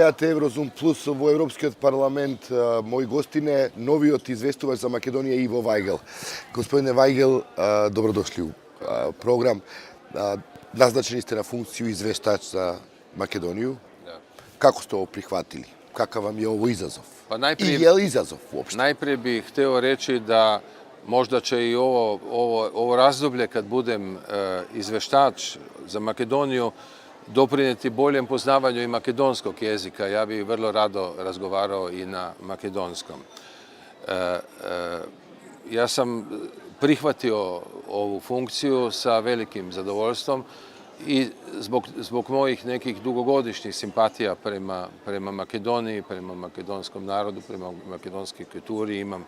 гледате Еврозум Плюс во Европскиот парламент. Мои гостине, новиот известувач за Македонија Иво Вајгел. Господине Вајгел, добродошли у програм. Назначени сте на функцију извештач за Македонију. Како сте ovo прихватили? Какав вам je ovo izazov? I je li izazov uopšte? Najprije bih hteo reći da možda će i ovo razdoblje kad budem izveštač za Makedoniju doprineti boljem poznavanju i makedonskog jezika. Ja bih vrlo rado razgovarao i na makedonskom. Ja sam prihvatio ovu funkciju sa velikim zadovoljstvom i zbog mojih nekih dugogodišnjih simpatija prema Makedoniji, prema makedonskom narodu, prema makedonskoj kulturi imam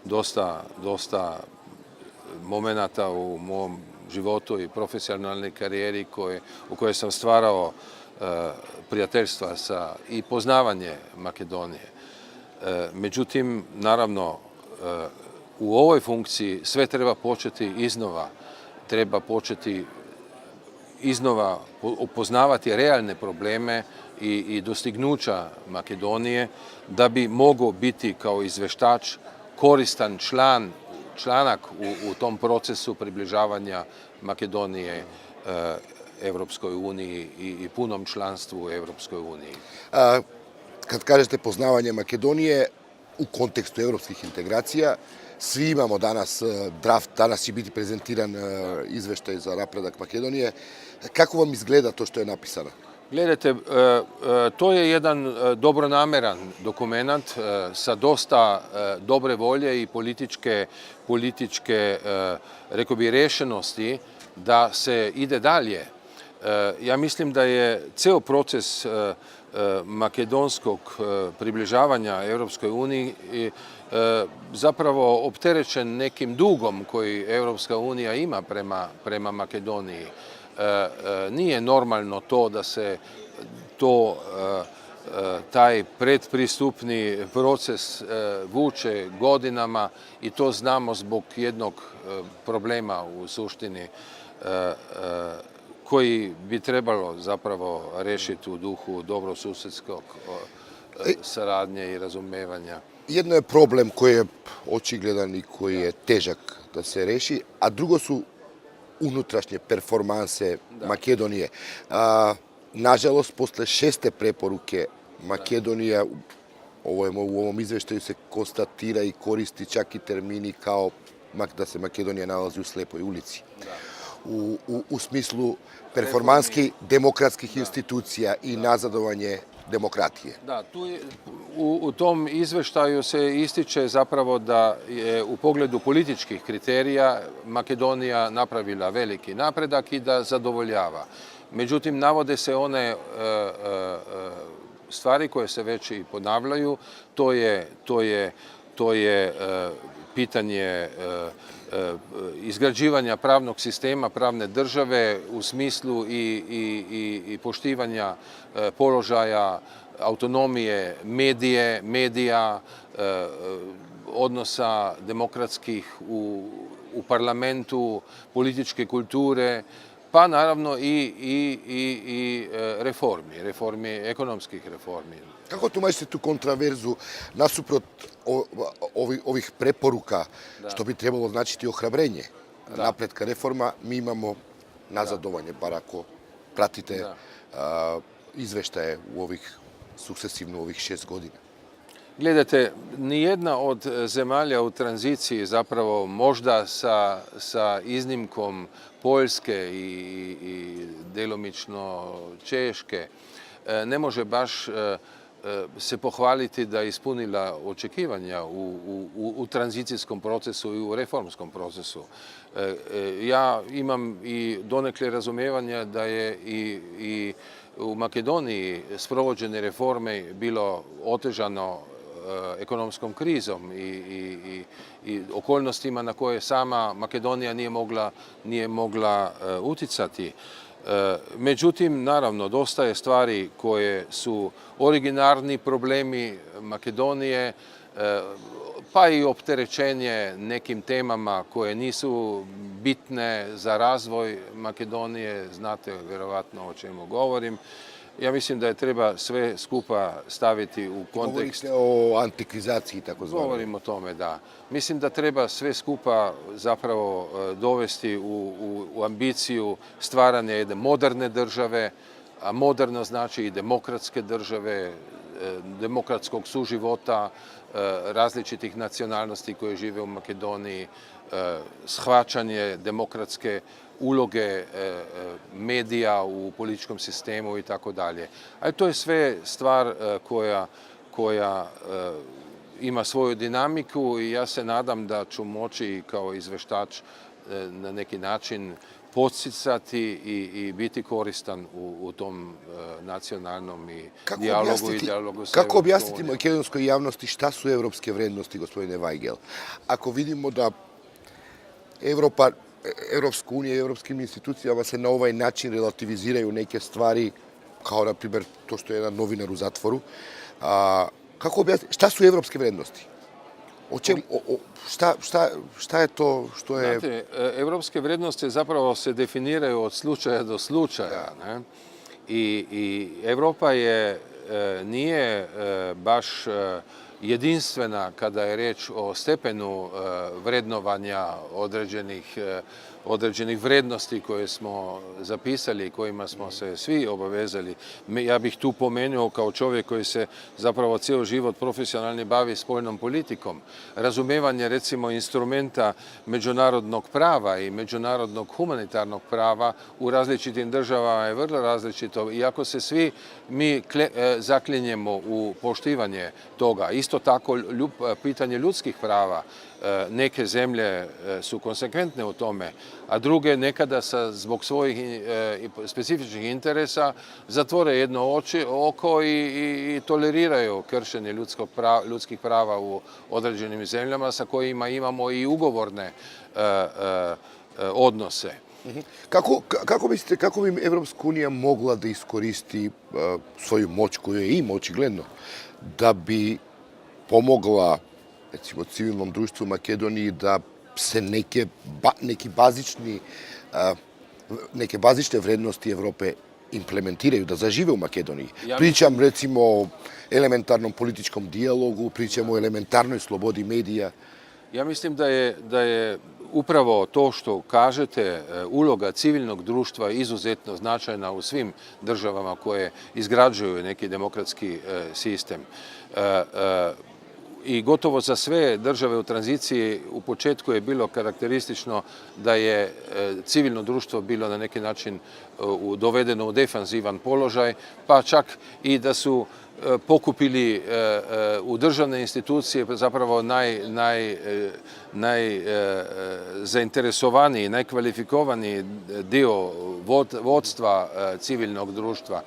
dosta momenata u mom životu i profesionalnoj karijeri u kojoj sam stvarao prijateljstva i poznavanje Makedonije. Međutim, naravno, u ovoj funkciji sve treba početi iznova. Treba početi iznova upoznavati realne probleme i dostignuća Makedonije da bi mogao biti kao izveštač koristan članak u tom procesu približavanja Makedonije Evropskoj uniji i punom članstvu u Evropskoj uniji. Kad kažete poznavanje Makedonije u kontekstu evropskih integracija, svi imamo danas draft, danas će biti prezentiran izveštaj za napredak Makedonije. Kako vam izgleda to što je napisano? Gledajte, to je jedan dobronameran dokument sa dosta dobre volje i političke, rekao bi, rešenosti da se ide dalje. Ja mislim da je ceo proces makedonskog približavanja Evropskoj uniji zapravo opterećen nekim dugom koji Evropska unija ima prema Makedoniji. Nije normalno to da se taj predpristupni proces vuče godinama i to znamo zbog jednog problema u suštini koji bi trebalo zapravo rešiti u duhu dobrosusedskog saradnje i razumevanja. Jedno je problem koji je očigledan i koji je težak da se reši, a drugo su unutrašnje performanse Makedonije. Nažalost, posle 6. preporuke Makedonija, u ovom izveštaju se konstatira i koristi čak i termini kao da se Makedonija nalazi u slepoj ulici. U smislu performanski demokratskih institucija i nazadovanje demokratije. Da, u tom izveštaju se ističe zapravo da je u pogledu političkih kriterija Makedonija napravila veliki napredak i da zadovoljava. Međutim, navode se one stvari koje se već i ponavljaju, to je pitanje izgrađivanja pravnog sistema, pravne države u smislu i poštivanja položaja, autonomije medija, odnosa demokratskih u parlamentu, političke kulture, pa naravno i reformi, ekonomskih reformi. Kako tumačite tu kontraverzu nasuprot ovih preporuka, što bi trebalo značiti ohrabrenje napretka reforma, mi imamo nazadovanje, bar ako pratite izveštaje u sukcesivno ovih 6 godina? Gledajte, nijedna od zemalja u tranziciji, zapravo možda sa iznimkom Poljske i delomično Češke, ne može baš se pohvaliti da je ispunila očekivanja u tranzicijskom procesu i u reformskom procesu. Ja imam i donekle razumevanja da je i u Makedoniji sprovođene reforme bilo otežano ekonomskom krizom i okolnostima na koje sama Makedonija nije mogla uticati. Međutim, naravno, dosta je stvari koje su originarni problemi Makedonije, pa i opterećenje nekim temama koje nisu bitne za razvoj Makedonije, znate verovatno o čemu govorim. Ja mislim da je treba sve skupa staviti u kontekst. Govorite o antikrizaciji, tako zvano. Govorim o tome, da. Mislim da treba sve skupa zapravo dovesti u ambiciju stvaranja jedne moderne države, a moderno znači i demokratske države, demokratskog suživota, različitih nacionalnosti koje žive u Makedoniji, shvaćanje demokratske uloge medija u političkom sistemu i tako dalje. Ali to je sve stvar koja ima svoju dinamiku i ja se nadam da ću moći kao izveštač na neki način podsticati i biti koristan u tom nacionalnom dijalogu i dijalogu sa Kako objasniti Evropskom unijom. makedonskoj javnosti šta su evropske vrednosti, gospodine Weigel? Ako vidimo da Evropska unija i evropskim institucijama se na ovaj način relativiziraju neke stvari, kao na primjer to što je jedan novinar u zatvoru, kako objasniti, šta su evropske vrednosti? Šta je to što je... Znate, evropske vrednosti zapravo se definiraju od slučaja do slučaja. Ne? I Evropa nije baš jedinstvena kada je riječ o stepenu vrednovanja određenih vrednosti koje smo zapisali i kojima smo se svi obavezali. Ja bih tu pomenuo kao čovjek koji se zapravo cijeli život profesionalni bavi spoljnom politikom. Razumevanje recimo instrumenta međunarodnog prava i međunarodnog humanitarnog prava u različitim državama je vrlo različito. Iako se svi mi zaklinjemo u poštivanje toga. Isto tako pitanje ljudskih prava. Neke zemlje su konsekventne u tome, a druge nekada zbog svojih specifičnih interesa zatvore jedno oko i toleriraju kršenje ljudskih prava u određenim zemljama sa kojima imamo i ugovorne odnose. Kako bi Evropska unija mogla da iskoristi svoju moć koju je ima očigledno, da bi pomogla recimo civilnom društvu u Makedoniji da se neke bazične vrednosti Evrope implementiraju, da zažive u Makedoniji? Pričam recimo o elementarnom političkom dijalogu, pričam o elementarnoj slobodi medija. Ja mislim da je upravo to što kažete, uloga civilnog društva izuzetno značajna u svim državama koje izgrađuju neki demokratski sistem. I gotovo za sve države u tranziciji u početku je bilo karakteristično da je civilno društvo bilo na neki način dovedeno u defanzivan položaj, pa čak i da su pokupili u državne institucije zapravo najzainteresovaniji, najkvalifikovaniji dio vodstva civilnog društva.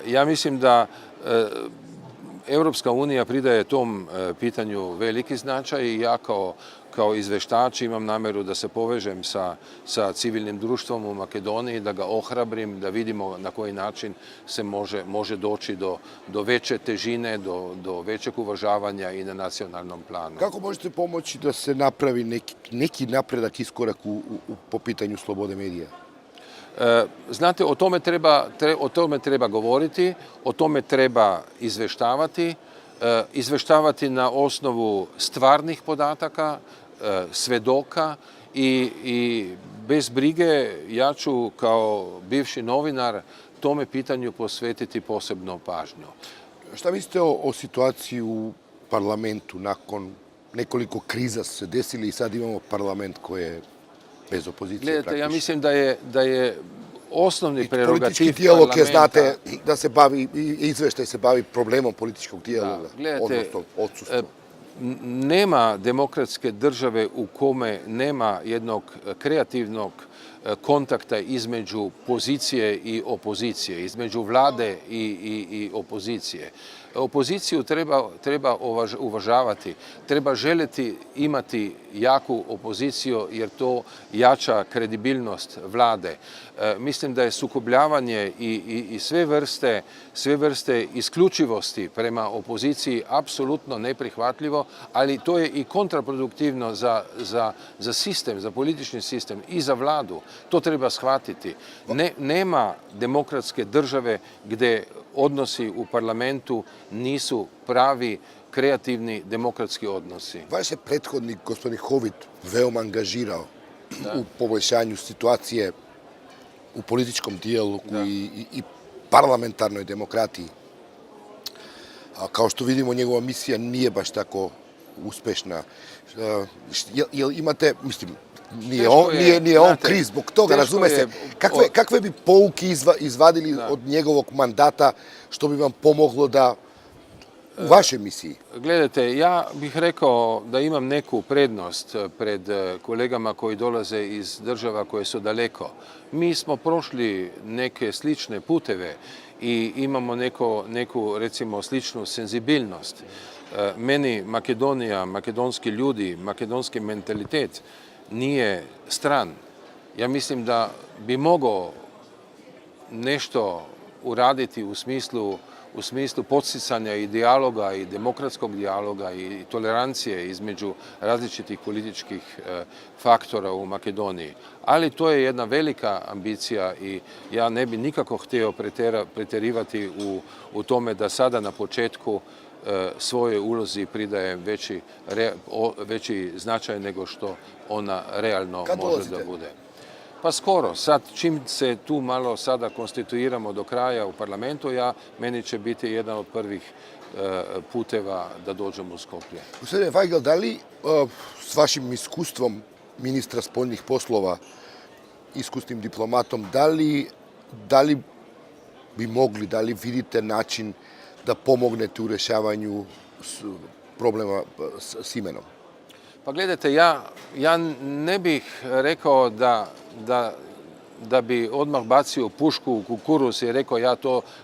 Ja mislim da Evropska unija pridaje tom pitanju veliki značaj i ja kao izveštač imam nameru da se povežem sa civilnim društvom u Makedoniji, da ga ohrabrim, da vidimo na koji način se može doći do veće težine, do većeg uvažavanja i na nacionalnom planu. Kako možete pomoći da se napravi neki napredak, iskorak po pitanju slobode medija? Znate, o tome treba govoriti, o tome treba izveštavati na osnovu stvarnih podataka, svedoka i bez brige ja ću kao bivši novinar tome pitanju posvetiti posebno pažnju. Šta mislite o situaciji u parlamentu nakon nekoliko kriza se desili i sad imamo parlament koji je bez opozicije? Gledajte, ja mislim da je osnovni prerogativ politički dijalog je, znate, da se bavi, izveštaj se bavi problemom političkog dijaloga, odnosno odsustvo. Nema demokratske države u kome nema jednog kreativnog kontakta između pozicije i opozicije, između vlade i opozicije. Opoziciju treba uvažavati, treba željeti imati jaku opoziciju jer to jača kredibilnost vlade. Mislim da je sukobljavanje i sve vrste isključivosti prema opoziciji apsolutno neprihvatljivo, ali to je i kontraproduktivno za sistem, za politični sistem i za vladu. To treba shvatiti. Nema demokratske države gdje odnosi u parlamentu nisu pravi, kreativni demokratski odnosi. Vaš je prethodnik, gospodin Hovit, veoma angažirao u poboljšanju situacije u političkom dijalogu i parlamentarnoj demokratiji. Kao što vidimo, njegova misija nije baš tako uspešna. Jel imate, mislim, nije on kriv zbog toga, razume se. Kakve bi pouke izvadili od njegovog mandata što bi vam pomoglo da u vašoj misiji? Gledajte, ja bih rekao da imam neku prednost pred kolegama koji dolaze iz država koje su daleko. Mi smo prošli neke slične puteve i imamo neku, recimo, sličnu senzibilnost. Meni Makedonija, makedonski ljudi, makedonski mentalitet nije stran. Ja mislim da bi mogao nešto uraditi u smislu podsticanja i dijaloga i demokratskog dijaloga i tolerancije između različitih političkih faktora u Makedoniji. Ali to je jedna velika ambicija i ja ne bi nikako htio pretjerivati u tome da sada na početku svojoj ulozi pridaje veći značaj nego što ona realno može da bude. Pa skoro. Sad, čim se tu malo sada konstituiramo do kraja u parlamentu, meni će biti jedan od prvih puteva da dođem u Skoplje. Gospodine Weigl, da li s vašim iskustvom ministra spoljnih poslova, iskusnim diplomatom, da li bi mogli, da li vidite način da pomognete u rešavanju problema s imenom? Pa gledajte, ja ne bih rekao da bi odmah bacio pušku u kukuruz i rekao ja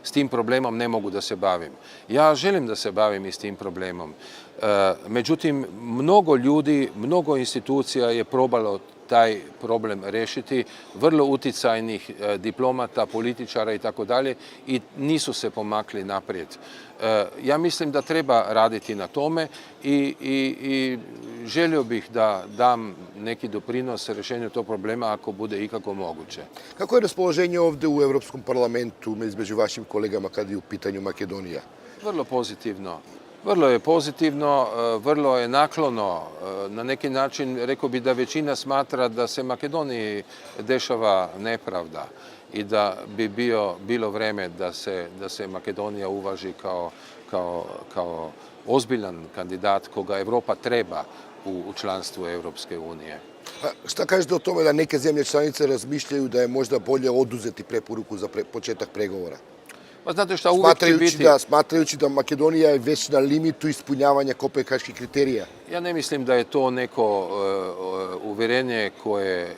s tim problemom ne mogu da se bavim. Ja želim da se bavim i s tim problemom. Međutim, mnogo ljudi, mnogo institucija je probalo taj problem rešiti, vrlo uticajnih diplomata, političara i tako dalje, i nisu se pomakli naprijed. Ja mislim da treba raditi na tome i želio bih da dam neki doprinos rešenju tog problema ako bude ikako moguće. Kako je raspoloženje ovde u Evropskom parlamentu između vašim kolegama kad je u pitanju Makedonija? Vrlo pozitivno. Vrlo je pozitivno, vrlo je naklono. Na neki način rekao bi da većina smatra da se Makedoniji dešava nepravda i da bi bilo vreme da se Makedonija uvaži kao ozbiljan kandidat koga Evropa treba u članstvu Evropske unije. Šta kažete o tome da neke zemlje članice razmišljaju da je možda bolje oduzeti preporuku za početak pregovora? Pa znate šta, uvijek će biti... Smatrajući da Makedonija je već na limitu ispunjavanja kopenhaških kriterija. Ja ne mislim da je to neko uverenje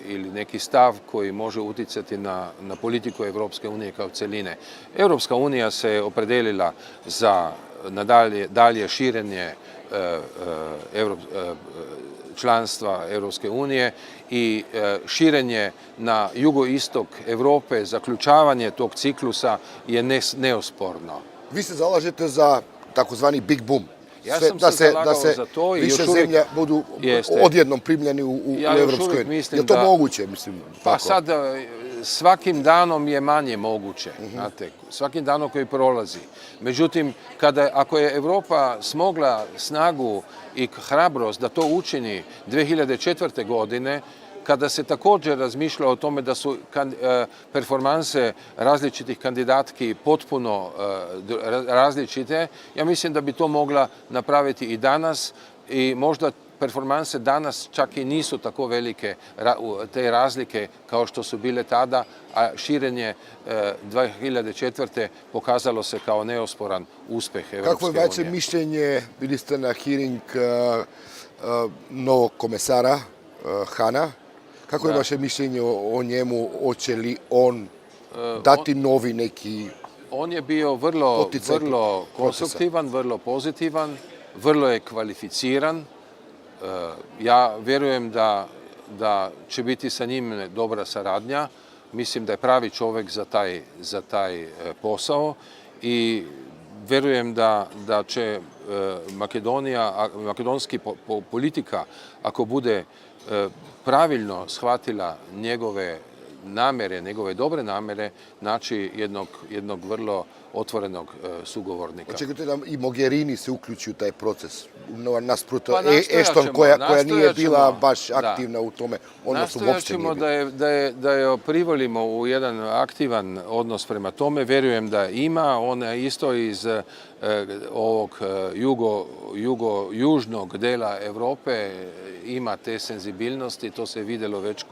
ili neki stav koji može uticati na politiku Evropske unije kao celine. Evropska unija se opredelila za dalje širenje članstva Evropske unije i širenje na jugoistok Evrope, zaključavanje tog ciklusa je neosporno. Vi se zalažete za takozvani big boom. Ja sam se zalagao za to i više zemlja budu odjednom primljeni u Evropskoj uniji. Je to moguće? Pa sad, svakim danom je manje moguće, znate, svakim danom koji prolazi. Međutim, ako je Evropa smogla snagu i hrabrost da to učini 2004. godine, kada se također razmišlja o tome da su performanse različitih kandidatki potpuno različite, ja mislim da bi to mogla napraviti i danas i možda performanse danas čak i nisu tako velike, te razlike kao što su bile tada, a širenje 2004. pokazalo se kao neosporan uspeh Evropske unije. Kako je vaše mišljenje, bili ste na hearing novog komesara Hana? Kako je vaše mišljenje o njemu? Hoće li on dati novi neki On je bio vrlo Poticaj procesa. konstruktivan, vrlo pozitivan, vrlo je kvalificiran. Ja vjerujem da će biti sa njim dobra saradnja. Mislim da je pravi čovjek za taj posao i vjerujem da će makedonski politika, ako bude pravilno shvatila njegove namjere, njegove dobre namjere, naći jednog vrlo otvorenog sugovornika. Očekujete da i Mogherini se uključi u taj proces, nasprot Pa Ashton koja nije bila baš aktivna u tome odnosu, Nastojat uopšte ćemo nije bila. da je privolimo u jedan aktivan odnos prema tome. Vjerujem da ima. Ona isto iz ovog južnog dela Europe ima te senzibilnosti. To se vidjelo već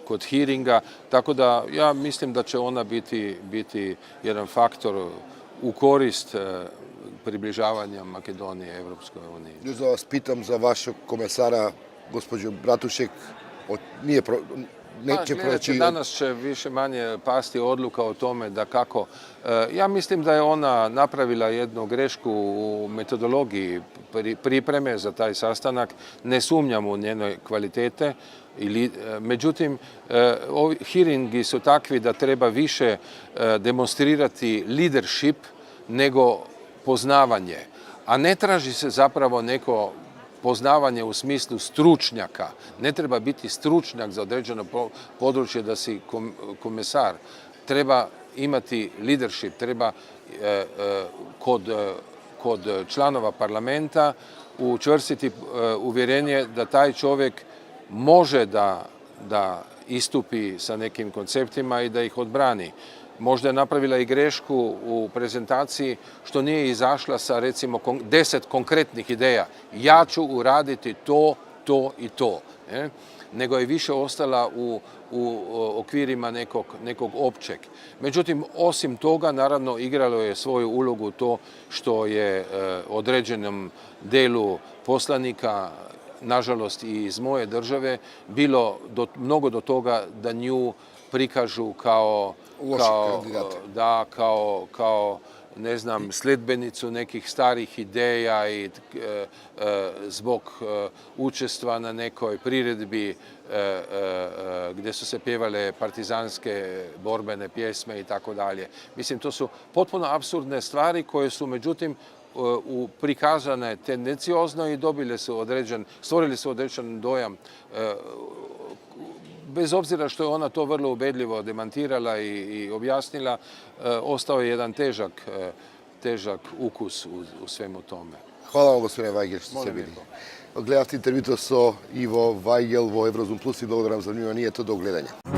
kod hearinga. Tako da ja mislim da će ona biti jedan faktor u korist približavanja Makedonije Evropskoj uniji. Još da vas pitam za vašeg komesara, gospođo Bratušek, neće proći... Danas će više manje pasti odluka o tome da kako... Ja mislim da je ona napravila jednu grešku u metodologiji pripreme za taj sastanak. Ne sumnjam u njenoj kvalitete. Međutim, hearingi su takvi da treba više demonstrirati leadership nego poznavanje. A ne traži se zapravo neko poznavanje u smislu stručnjaka. Ne treba biti stručnjak za određeno područje da si komesar. Treba imati leadership, treba kod članova parlamenta učvrstiti uvjerenje da taj čovjek može da istupi sa nekim konceptima i da ih odbrani. Možda je napravila i grešku u prezentaciji što nije izašla sa recimo 10 konkretnih ideja. Ja ću uraditi to i to. Nego je više ostala u okvirima nekog općeg. Međutim, osim toga, naravno, igralo je svoju ulogu to što je određenom delu poslanika, nažalost i iz moje države, bilo mnogo do toga da nju prikažu kao ne znam, sledbenicu nekih starih ideja i zbog učestva na nekoj priredbi gdje su se pjevale partizanske borbene pjesme i tako dalje. Mislim, to su potpuno apsurdne stvari koje su, međutim, prikazane tendenciozno i stvorili su određen dojam. Bez obzira što je ona to vrlo ubedljivo demantirala i objasnila, ostao je jedan težak ukus u svemu tome. Hvala vam, gospodine Vajgel, što ste bili. Gledate intervjuto so Ivo Vajgel vo Eurozum Plus i благодарам за внимание, to do gledanja.